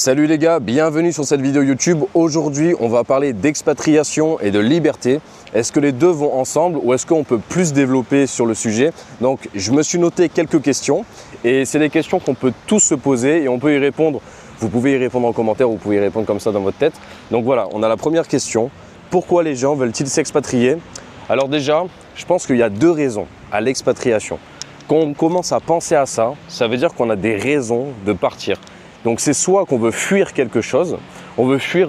Salut les gars, bienvenue sur cette vidéo YouTube. Aujourd'hui, on va parler d'expatriation et de liberté. Est-ce que les deux vont ensemble ou est-ce qu'on peut plus développer sur le sujet? Donc, je me suis noté quelques questions et c'est des questions qu'on peut tous se poser et on peut y répondre. Vous pouvez y répondre en commentaire, vous pouvez y répondre comme ça dans votre tête. Donc voilà, on a la première question. Pourquoi les gens veulent-ils s'expatrier? Alors déjà, je pense qu'il y a deux raisons à l'expatriation. Quand on commence à penser à ça, ça veut dire qu'on a des raisons de partir. Donc c'est soit qu'on veut fuir quelque chose, on veut fuir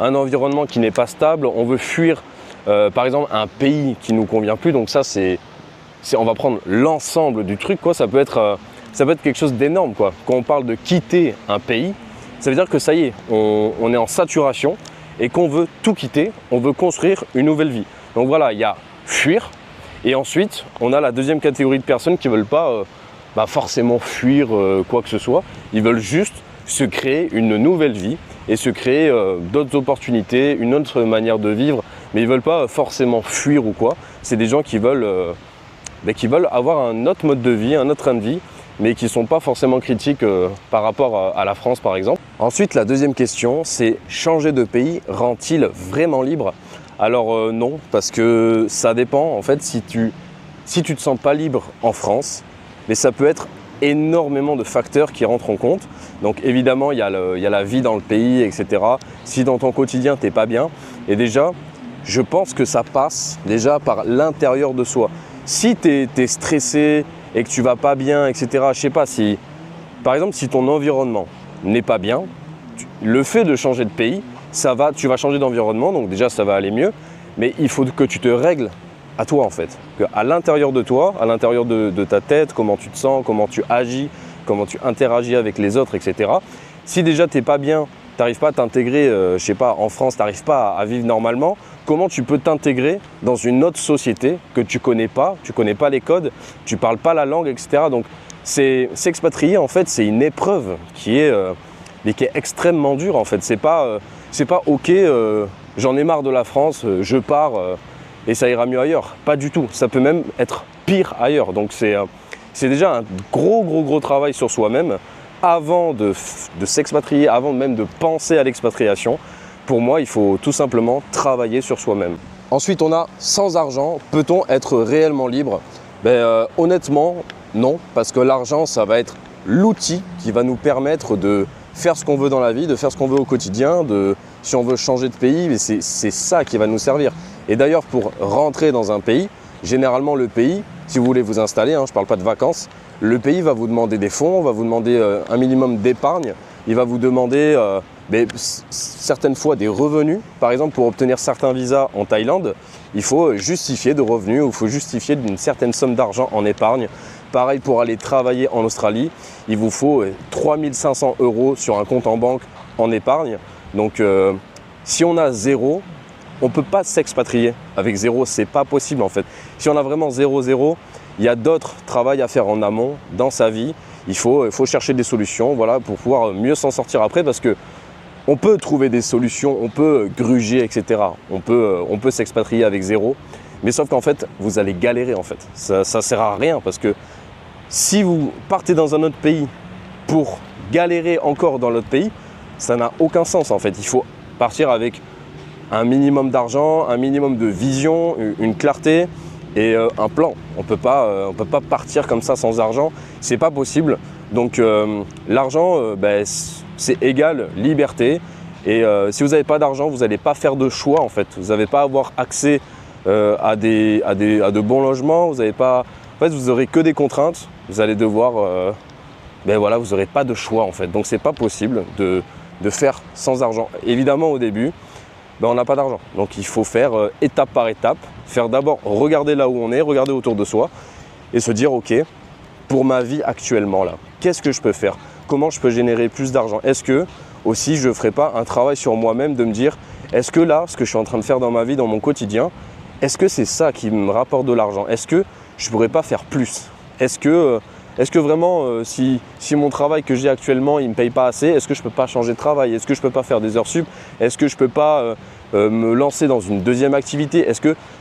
un environnement qui n'est pas stable, on veut fuir par exemple un pays qui ne nous convient plus. Donc ça on va prendre l'ensemble du truc, quoi. Ça peut être quelque chose d'énorme, quoi. Quand on parle de quitter un pays, ça veut dire que ça y est, on est en saturation et qu'on veut tout quitter, on veut construire une nouvelle vie. Donc voilà, il y a fuir et ensuite on a la deuxième catégorie de personnes qui ne veulent pas forcément fuir quoi que ce soit. Ils veulent juste se créer une nouvelle vie et se créer d'autres opportunités, une autre manière de vivre, mais ils ne veulent pas forcément fuir ou quoi. C'est des gens qui veulent avoir un autre mode de vie, un autre train de vie, mais qui ne sont pas forcément critiques par rapport à la France par exemple. Ensuite, la deuxième question, c'est changer de pays rend-il vraiment libre? Alors non, parce que ça dépend. En fait, si tu te sens pas libre en France, mais ça peut être énormément de facteurs qui rentrent en compte. Donc évidemment, il y a la vie dans le pays, etc. Si dans ton quotidien, tu n'es pas bien, et déjà, je pense que ça passe déjà par l'intérieur de soi. Si tu es stressé et que tu vas pas bien, etc., je sais pas, par exemple, si ton environnement n'est pas bien, le fait de changer de pays, tu vas changer d'environnement, donc déjà ça va aller mieux, mais il faut que tu te règles à toi en fait, à l'intérieur de toi, à l'intérieur de ta tête, comment tu te sens, comment tu agis, comment tu interagis avec les autres, etc. Si déjà tu n'es pas bien, tu n'arrives pas à t'intégrer, je sais pas, en France, tu n'arrives pas à vivre normalement, comment tu peux t'intégrer dans une autre société que tu connais pas les codes, tu parles pas la langue, etc. Donc s'expatrier en fait, c'est une épreuve qui est extrêmement dure en fait. C'est pas ok, j'en ai marre de la France, je pars. Et ça ira mieux ailleurs. Pas du tout. Ça peut même être pire ailleurs. Donc c'est déjà un gros travail sur soi-même avant de s'expatrier, avant même de penser à l'expatriation. Pour moi, il faut tout simplement travailler sur soi-même. Ensuite, on a sans argent, peut-on être réellement libre? Honnêtement, non. Parce que l'argent, ça va être l'outil qui va nous permettre de faire ce qu'on veut dans la vie, de faire ce qu'on veut au quotidien, si on veut changer de pays, c'est ça qui va nous servir. Et d'ailleurs, pour rentrer dans un pays, généralement le pays, si vous voulez vous installer, je ne parle pas de vacances, le pays va vous demander des fonds, va vous demander un minimum d'épargne, il va vous demander certaines fois des revenus. Par exemple, pour obtenir certains visas en Thaïlande, il faut justifier de revenus ou il faut justifier d'une certaine somme d'argent en épargne. Pareil pour aller travailler en Australie, il vous faut 3500 € sur un compte en banque en épargne. Donc si on a zéro, on ne peut pas s'expatrier avec zéro, c'est pas possible en fait. Si on a vraiment zéro, il y a d'autres travail à faire en amont dans sa vie. Il faut chercher des solutions, voilà, pour pouvoir mieux s'en sortir après, parce que on peut trouver des solutions, on peut gruger, etc. On peut s'expatrier avec zéro, mais sauf qu'en fait, vous allez galérer en fait. Ça sert à rien, parce que si vous partez dans un autre pays pour galérer encore dans l'autre pays, ça n'a aucun sens en fait. Il faut partir avec un minimum d'argent, un minimum de vision, une clarté et un plan. On peut pas partir comme ça sans argent, c'est pas possible. Donc l'argent, c'est égal liberté. Et si vous n'avez pas d'argent, vous n'allez pas faire de choix en fait. Vous n'allez pas avoir accès à de bons logements. Vous n'aurez que des contraintes. Vous allez devoir, vous n'aurez pas de choix en fait. Donc c'est pas possible de faire sans argent. Évidemment au début, on n'a pas d'argent. Donc il faut faire étape par étape, faire d'abord regarder là où on est, regarder autour de soi et se dire ok, pour ma vie actuellement là, qu'est-ce que je peux faire? Comment je peux générer plus d'argent? Est-ce que aussi je ne ferai pas un travail sur moi-même de me dire est-ce que là, ce que je suis en train de faire dans ma vie, dans mon quotidien, est-ce que c'est ça qui me rapporte de l'argent? Est-ce que je ne pourrais pas faire plus? Est-ce que vraiment, si mon travail que j'ai actuellement, il ne me paye pas assez, est-ce que je ne peux pas changer de travail? Est-ce que je ne peux pas faire des heures sup? Est-ce que je ne peux pas me lancer dans une deuxième activité?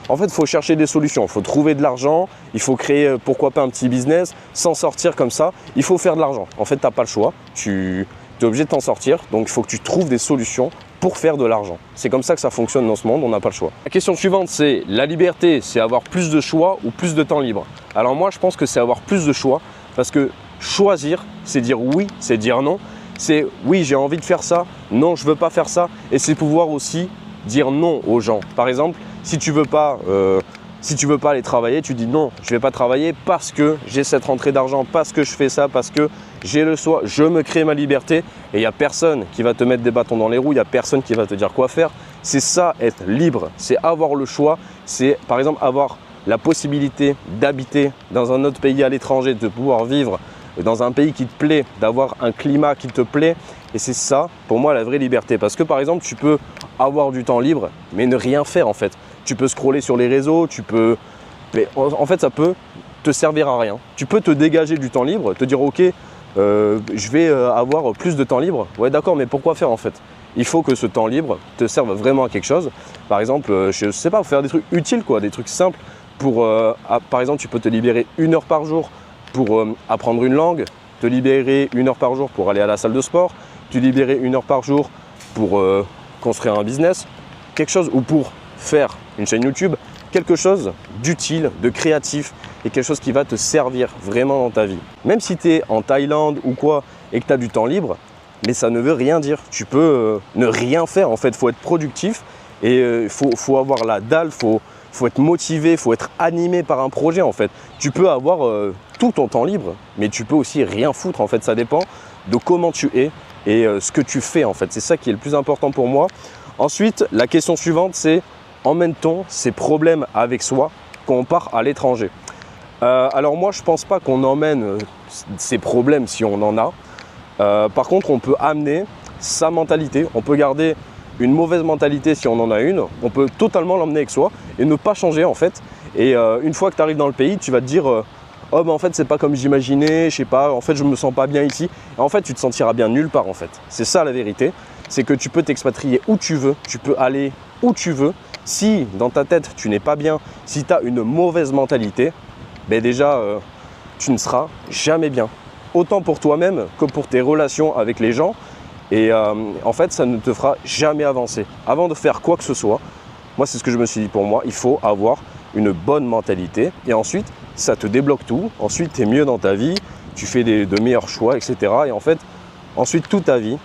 En fait, il faut chercher des solutions. Il faut trouver de l'argent. Il faut créer, pourquoi pas, un petit business. S'en sortir comme ça. Il faut faire de l'argent. En fait, tu n'as pas le choix. Tu tu es obligé de t'en sortir, donc il faut que tu trouves des solutions pour faire de l'argent. C'est comme ça que ça fonctionne dans ce monde, on n'a pas le choix. La question suivante, c'est la liberté, c'est avoir plus de choix ou plus de temps libre? Alors moi, je pense que c'est avoir plus de choix, parce que choisir, c'est dire oui, c'est dire non. C'est oui, j'ai envie de faire ça, non, je veux pas faire ça, et c'est pouvoir aussi dire non aux gens. Par exemple, si tu veux pas aller travailler, tu dis non, je vais pas travailler parce que j'ai cette rentrée d'argent, parce que je fais ça, parce que j'ai le choix, je me crée ma liberté et il n'y a personne qui va te mettre des bâtons dans les roues, il n'y a personne qui va te dire quoi faire. C'est ça, être libre, c'est avoir le choix, c'est par exemple avoir la possibilité d'habiter dans un autre pays à l'étranger, de pouvoir vivre dans un pays qui te plaît, d'avoir un climat qui te plaît. Et c'est ça, pour moi, la vraie liberté. Parce que par exemple, tu peux avoir du temps libre, mais ne rien faire en fait. Tu peux scroller sur les réseaux, mais en fait, ça peut te servir à rien. Tu peux te dégager du temps libre, te dire ok, je vais avoir plus de temps libre. Ouais, d'accord, mais pourquoi faire en fait? Il faut que ce temps libre te serve vraiment à quelque chose. Par exemple, je sais pas, faire des trucs utiles, quoi, des trucs simples. Par exemple, tu peux te libérer 1 heure par jour pour apprendre une langue, te libérer 1 heure par jour pour aller à la salle de sport, te libérer 1 heure par jour pour construire un business, quelque chose, ou pour faire une chaîne YouTube, quelque chose d'utile, de créatif et quelque chose qui va te servir vraiment dans ta vie. Même si tu es en Thaïlande ou quoi et que tu as du temps libre, mais ça ne veut rien dire. Tu peux ne rien faire en fait, il faut être productif et il faut avoir la dalle, faut être motivé, faut être animé par un projet en fait. Tu peux avoir tout ton temps libre, mais tu peux aussi rien foutre en fait. Ça dépend de comment tu es et ce que tu fais en fait. C'est ça qui est le plus important pour moi. Ensuite, la question suivante, c'est emmène-t-on ces problèmes avec soi quand on part à l'étranger? Alors moi, je ne pense pas qu'on emmène ces problèmes si on en a. Par contre, on peut amener sa mentalité. On peut garder une mauvaise mentalité si on en a une. On peut totalement l'emmener avec soi et ne pas changer en fait. Et une fois que tu arrives dans le pays, tu vas te dire oh ben en fait c'est pas comme j'imaginais, je sais pas, en fait je me sens pas bien ici. Et en fait tu te sentiras bien nulle part en fait. C'est ça la vérité, c'est que tu peux t'expatrier où tu veux, tu peux aller où tu veux. Si dans ta tête tu n'es pas bien, si tu as une mauvaise mentalité, ben déjà tu ne seras jamais bien. Autant pour toi-même que pour tes relations avec les gens. Et en fait ça ne te fera jamais avancer. Avant de faire quoi que ce soit, moi c'est ce que je me suis dit pour moi, il faut avoir une bonne mentalité et ensuite ça te débloque tout. Ensuite tu es mieux dans ta vie, tu fais de meilleurs choix, etc. Et en fait ensuite toute ta vie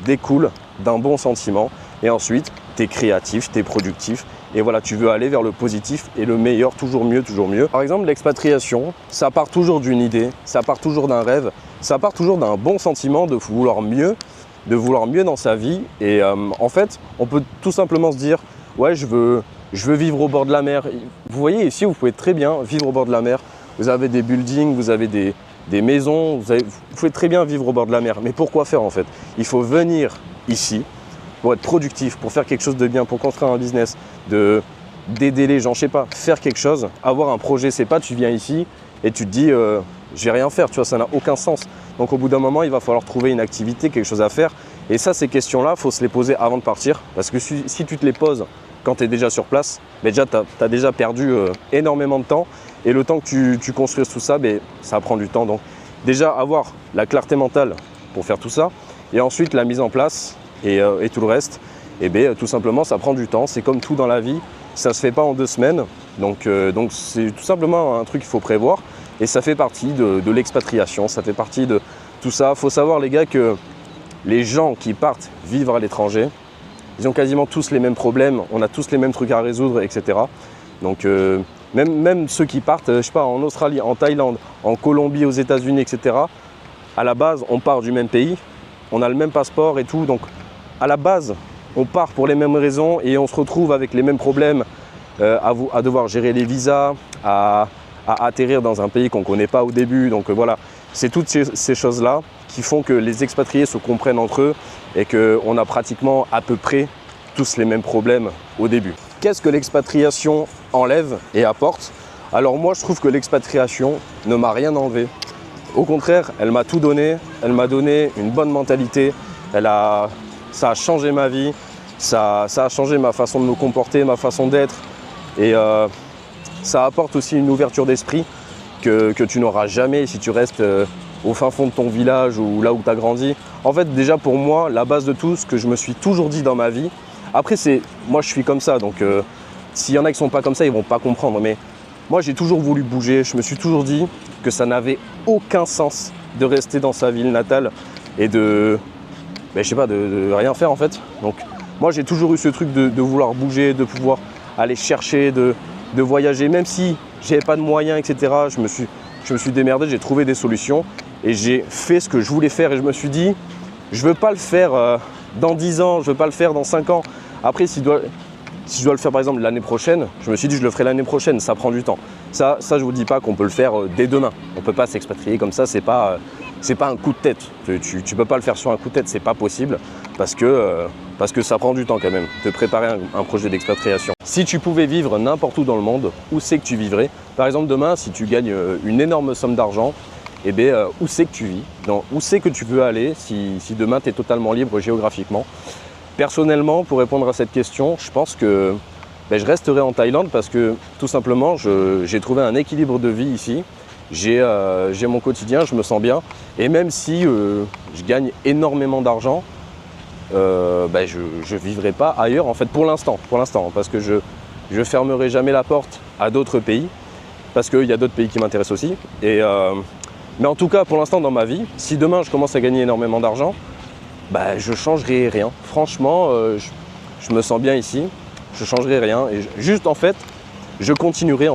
découle d'un bon sentiment et ensuite tu es créatif, tu es productif et voilà, tu veux aller vers le positif et le meilleur, toujours mieux, toujours mieux. Par exemple, l'expatriation, ça part toujours d'une idée, ça part toujours d'un rêve, ça part toujours d'un bon sentiment de vouloir mieux dans sa vie. Et en fait, on peut tout simplement se dire ouais, je veux vivre au bord de la mer. Vous voyez ici, vous pouvez très bien vivre au bord de la mer. Vous avez des buildings, vous avez des maisons, vous pouvez très bien vivre au bord de la mer. Mais pourquoi faire en fait? Il faut venir ici pour être productif, pour faire quelque chose de bien, pour construire un business, d'aider les gens, je sais pas, faire quelque chose, avoir un projet. C'est pas tu viens ici et tu te dis je vais rien faire, tu vois, ça n'a aucun sens. Donc au bout d'un moment, il va falloir trouver une activité, quelque chose à faire. Et ça, ces questions-là, il faut se les poser avant de partir. Parce que si tu te les poses quand tu es déjà sur place, mais déjà tu as déjà perdu énormément de temps. Et le temps que tu construises tout ça, ça prend du temps. Donc déjà avoir la clarté mentale pour faire tout ça. Et ensuite la mise en place et tout le reste, tout simplement ça prend du temps. C'est comme tout dans la vie, ça ne se fait pas en 2 semaines. Donc c'est tout simplement un truc qu'il faut prévoir. Et ça fait partie de l'expatriation, ça fait partie de tout ça. Il faut savoir les gars que les gens qui partent vivre à l'étranger, ils ont quasiment tous les mêmes problèmes, on a tous les mêmes trucs à résoudre, etc. Donc même ceux qui partent, je sais pas, en Australie, en Thaïlande, en Colombie, aux États-Unis, etc. À la base, on part du même pays, on a le même passeport et tout. Donc à la base, on part pour les mêmes raisons et on se retrouve avec les mêmes problèmes à devoir gérer les visas, à atterrir dans un pays qu'on ne connaît pas au début. Donc voilà, c'est toutes ces choses-là qui font que les expatriés se comprennent entre eux et qu'on a pratiquement à peu près tous les mêmes problèmes au début. Qu'est-ce que l'expatriation enlève et apporte? Alors moi, je trouve que l'expatriation ne m'a rien enlevé. Au contraire, elle m'a tout donné. Elle m'a donné une bonne mentalité. Ça a changé ma vie. Ça a changé ma façon de me comporter, ma façon d'être. Et ça apporte aussi une ouverture d'esprit que tu n'auras jamais si tu restes au fin fond de ton village ou là où tu as grandi. En fait, déjà pour moi, la base de tout, ce que je me suis toujours dit dans ma vie, après moi je suis comme ça, donc s'il y en a qui sont pas comme ça, ils vont pas comprendre, mais moi j'ai toujours voulu bouger, je me suis toujours dit que ça n'avait aucun sens de rester dans sa ville natale et de rien faire en fait. Donc moi j'ai toujours eu ce truc de vouloir bouger, de pouvoir aller chercher, de voyager, même si j'avais pas de moyens, etc. Je me suis démerdé, j'ai trouvé des solutions et j'ai fait ce que je voulais faire et je me suis dit, je veux pas le faire dans 10 ans, je veux pas le faire dans 5 ans. Après, si je dois le faire par exemple l'année prochaine, je me suis dit je le ferai l'année prochaine, ça prend du temps. Ça je vous dis pas qu'on peut le faire dès demain. On peut pas s'expatrier comme ça, c'est pas un coup de tête. Tu peux pas le faire sur un coup de tête, c'est pas possible parce que ça prend du temps quand même de préparer un projet d'expatriation. Si tu pouvais vivre n'importe où dans le monde, où c'est que tu vivrais? Par exemple demain, si tu gagnes une énorme somme d'argent, eh bien, où c'est que tu vis? Où c'est que tu veux aller si demain tu es totalement libre géographiquement? Personnellement, pour répondre à cette question, je pense que je resterai en Thaïlande parce que tout simplement, j'ai trouvé un équilibre de vie ici. J'ai mon quotidien, je me sens bien. Et même si je gagne énormément d'argent, je ne vivrai pas ailleurs en fait pour l'instant, parce que je fermerai jamais la porte à d'autres pays, parce qu'il y a d'autres pays qui m'intéressent aussi. Mais en tout cas, pour l'instant dans ma vie, si demain je commence à gagner énormément d'argent, je ne changerai rien. Franchement, je me sens bien ici, je ne changerai rien. Et juste en fait, je continuerai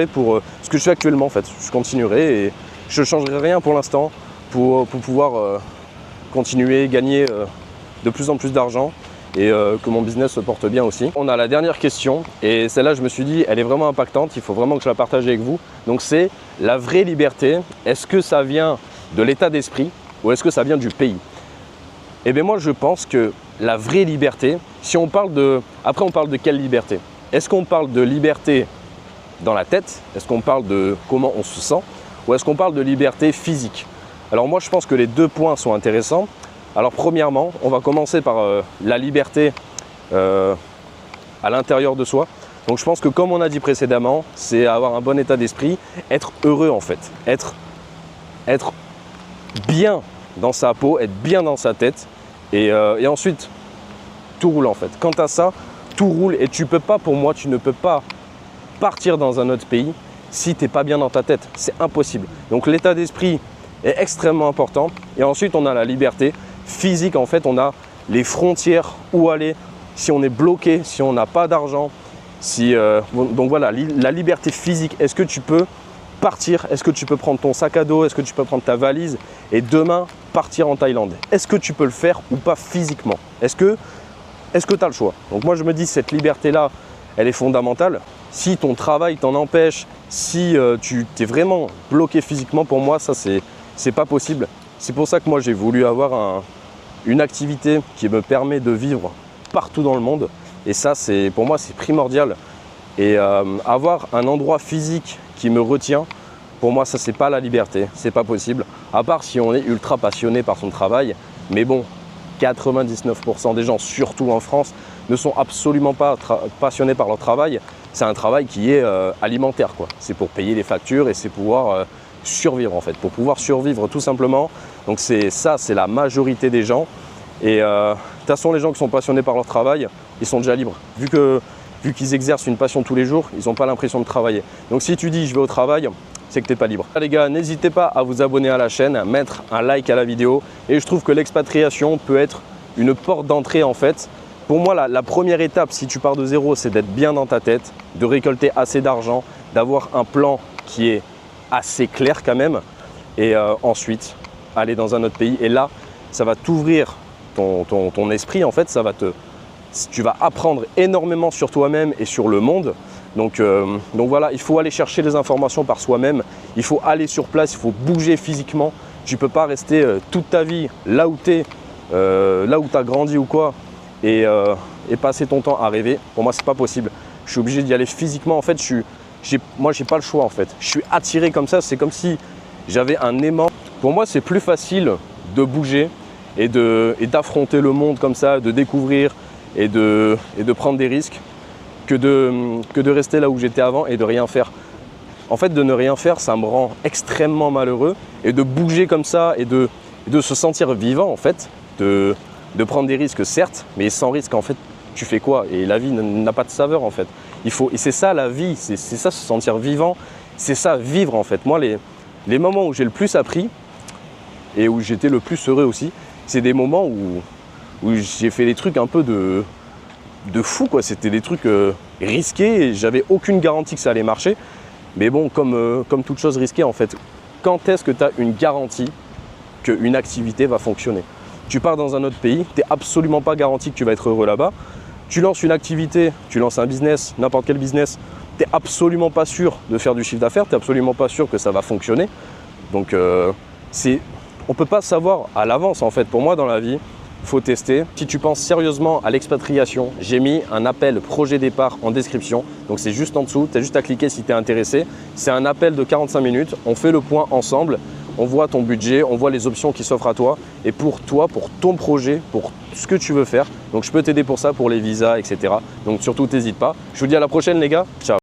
pour ce que je fais actuellement en fait. Je continuerai et je ne changerai rien pour l'instant pour pouvoir continuer, gagner de plus en plus d'argent et que mon business se porte bien aussi. On a la dernière question et celle-là je me suis dit elle est vraiment impactante, il faut vraiment que je la partage avec vous. Donc c'est la vraie liberté, est-ce que ça vient de l'état d'esprit ou est-ce que ça vient du pays? Eh bien moi je pense que la vraie liberté, si on parle de… Après on parle de quelle liberté? Est-ce qu'on parle de liberté dans la tête? Est-ce qu'on parle de comment on se sent? Ou est-ce qu'on parle de liberté physique? Alors moi je pense que les deux points sont intéressants. Alors premièrement, on va commencer par la liberté à l'intérieur de soi. Donc je pense que comme on a dit précédemment, c'est avoir un bon état d'esprit, être heureux en fait, être bien dans sa peau, être bien dans sa tête et ensuite tout roule en fait. Quant à ça, tout roule et tu ne peux pas partir dans un autre pays si tu n'es pas bien dans ta tête, c'est impossible. Donc l'état d'esprit est extrêmement important et ensuite on a la liberté physique en fait, on a les frontières où aller si on est bloqué, si on n'a pas d'argent, donc voilà, la liberté physique, est-ce que tu peux partir, est-ce que tu peux prendre ton sac à dos, est-ce que tu peux prendre ta valise et demain partir en Thaïlande? Est-ce que tu peux le faire ou pas physiquement? Est-ce que tu as le choix? Donc moi je me dis cette liberté-là, elle est fondamentale. Si ton travail t'en empêche, si tu es vraiment bloqué physiquement, pour moi ça c'est pas possible. C'est pour ça que moi j'ai voulu avoir une activité qui me permet de vivre partout dans le monde. Et ça, pour moi, c'est primordial. Et avoir un endroit physique qui me retient, pour moi, ça, c'est pas la liberté. C'est pas possible. À part si on est ultra passionné par son travail. Mais bon, 99% des gens, surtout en France, ne sont absolument pas passionnés par leur travail. C'est un travail qui est alimentaire, quoi. C'est pour payer les factures et c'est pouvoir survivre, en fait. Pour pouvoir survivre, tout simplement. Donc, c'est la majorité des gens. Et de toute façon, les gens qui sont passionnés par leur travail, ils sont déjà libres. Vu qu'ils exercent une passion tous les jours, ils n'ont pas l'impression de travailler. Donc si tu dis je vais au travail, c'est que tu n'es pas libre. Les gars, n'hésitez pas à vous abonner à la chaîne, à mettre un like à la vidéo. Et je trouve que l'expatriation peut être une porte d'entrée en fait. Pour moi, la première étape, si tu pars de zéro, c'est d'être bien dans ta tête, de récolter assez d'argent, d'avoir un plan qui est assez clair quand même. Et ensuite, aller dans un autre pays. Et là, ça va t'ouvrir ton esprit en fait, tu vas apprendre énormément sur toi-même et sur le monde. Donc voilà, il faut aller chercher les informations par soi-même, il faut aller sur place, il faut bouger physiquement. Tu ne peux pas rester toute ta vie là où tu es, là où tu as grandi ou quoi, et passer ton temps à rêver. Pour moi, c'est pas possible. Je suis obligé d'y aller physiquement. En fait, moi, j'ai pas le choix en fait. Je suis attiré comme ça, c'est comme si j'avais un aimant. Pour moi, c'est plus facile de bouger et d'affronter le monde comme ça, de découvrir et de prendre des risques que de rester là où j'étais avant et de rien faire. En fait, de ne rien faire, ça me rend extrêmement malheureux. Et de bouger comme ça et de se sentir vivant, en fait, de prendre des risques, certes, mais sans risque, en fait, tu fais quoi? Et la vie n'a pas de saveur, en fait. Et c'est ça la vie, c'est ça se sentir vivant, c'est ça vivre, en fait. Moi, les moments où j'ai le plus appris et où j'étais le plus heureux aussi, c'est des moments où j'ai fait des trucs un peu de fou, quoi. C'était des trucs risqués et j'avais aucune garantie que ça allait marcher. Mais bon, comme toute chose risquée, en fait, quand est-ce que tu as une garantie qu'une activité va fonctionner? Tu pars dans un autre pays, tu n'es absolument pas garanti que tu vas être heureux là-bas. Tu lances une activité, tu lances un business, n'importe quel business, tu n'es absolument pas sûr de faire du chiffre d'affaires, tu n'es absolument pas sûr que ça va fonctionner. Donc, on ne peut pas savoir à l'avance, en fait. Pour moi, dans la vie, il faut tester. Si tu penses sérieusement à l'expatriation, j'ai mis un appel projet départ en description. Donc c'est juste en dessous, tu as juste à cliquer si tu es intéressé. C'est un appel de 45 minutes, on fait le point ensemble, on voit ton budget, on voit les options qui s'offrent à toi. Et pour toi, pour ton projet, pour ce que tu veux faire. Donc je peux t'aider pour ça, pour les visas, etc. Donc surtout, n'hésite pas. Je vous dis à la prochaine les gars, ciao.